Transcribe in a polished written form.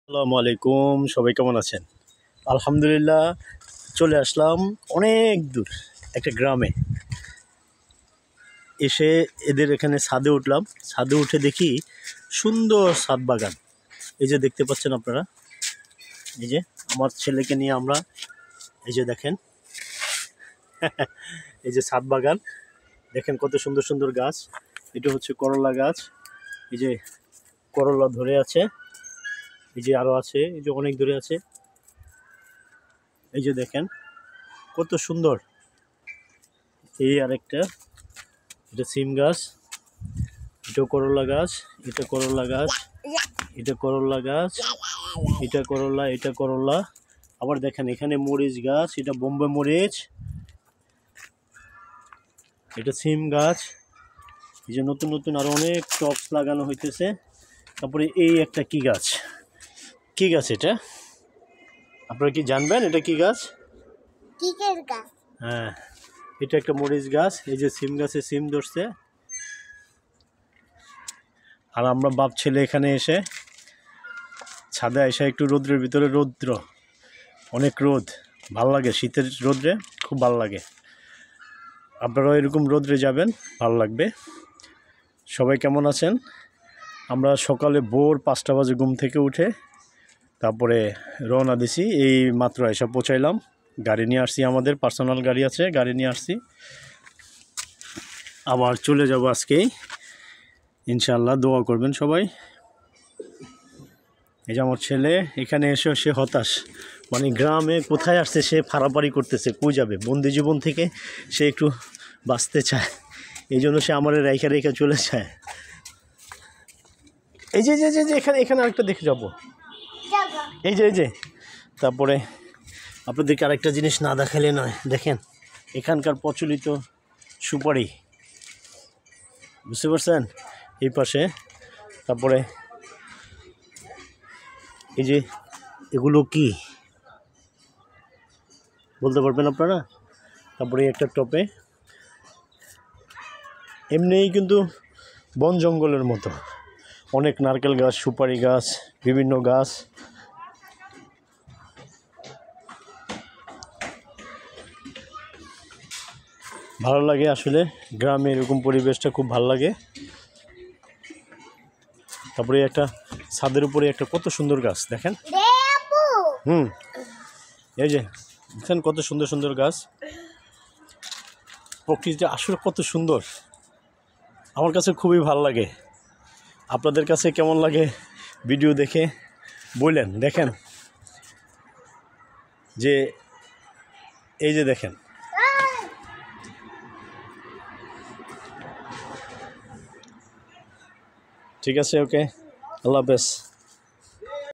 আসসালামু আলাইকুম, সবাই কেমন আছেন? আলহামদুলিল্লাহ, চলে আসলাম অনেক দূর একটা গ্রামে। এসে এদের এখানে ছাদে উঠলাম। ছাদে উঠে দেখি সুন্দর ছাদ বাগান। এই যে দেখতে পাচ্ছেন আপনারা, এই যে আমার ছেলেকে নিয়ে আমরা, এই যে দেখেন এই যে ছাদ বাগান, দেখেন কত সুন্দর সুন্দর গাছ। এটা হচ্ছে করলা গাছ, এই যে করলা ধরে আছে, এই যে আরও আছে, এই যে অনেক দূরে আছে। এই যে দেখেন কত সুন্দর। এই আরেকটা, এটা সিম গাছ, এটা করলা গাছ, এটা করলা গাছ, এটা করলা গাছ, এটা করলা, এটা করলা। আবার দেখেন এখানে মরিচ গাছ, এটা বোম্বে মরিচ, এটা সিম গাছ। এই যে নতুন নতুন আরো অনেক টপস লাগানো হইতেছে। তারপরে এই একটা কি গাছ, কি গাছ এটা আপনারা কি জানবেন? এটা কি গাছ? হ্যাঁ, এটা একটা মরিচ গাছ। এই যে সিম গাছে সিম ধরছে। আর আমরা বাপ ছেলে এখানে এসে ছাদে এসে একটু রোদ্রের ভিতরে, রৌদ্র অনেক রোদ, ভাল লাগে। শীতের রোদ্রে খুব ভাল লাগে। আপনারাও এরকম রোদ্রে যাবেন, ভাল লাগবে। সবাই কেমন আছেন? আমরা সকালে ভোর 5টা বাজে ঘুম থেকে উঠে তারপরে রওনা দিছি। এই মাত্র এসে পৌঁছাইলাম। গাড়ি নিয়ে আসছি, আমাদের পার্সোনাল গাড়ি আছে, গাড়ি নিয়ে আসছি। আবার চলে যাব আজকেই ইনশাআল্লাহ। দোয়া করবেন সবাই। এই যে আমার ছেলে এখানে এসে সে হতাশ, মানে গ্রামে কোথায় আসছে সে ফাড়াফাড়ি করতেছে, কই যাবে। বন্দি জীবন থেকে সে একটু বাঁচতে চায়, এই জন্য সে আমার রেখা রেখা চলে যায়। এই যে যে যে এখানে এখানে আরেকটা দেখে যাবো, এই যে এই যে। তারপরে আপনাদেরকে আরেকটা জিনিস না দেখালে নয়, দেখেন এখানকার প্রচলিত সুপারি, বুঝতে পারছেন? এই পাশে। তারপরে এই যে এগুলো কি বলতে পারবেন আপনারা? তারপরে একটা টপে এমনিই কিন্তু বন জঙ্গলের মতো অনেক নারকেল গাছ, সুপারি গাছ, বিভিন্ন গাছ। ভালো লাগে আসলে, গ্রামে এরকম পরিবেশটা খুব ভালো লাগে। তারপরে একটা ছাদের উপরে একটা কত সুন্দর গাছ দেখেন। এই যে দেখেন কত সুন্দর সুন্দর গাছ। প্রকৃতিটা আসলে কত সুন্দর, আমার কাছে খুবই ভালো লাগে। আপনাদের কাছে কেমন লাগে ভিডিও দেখে বললেন। দেখেন যে এই যে দেখেন, ঠিক আছে, ওকে, আল্লাহ হাফেজ।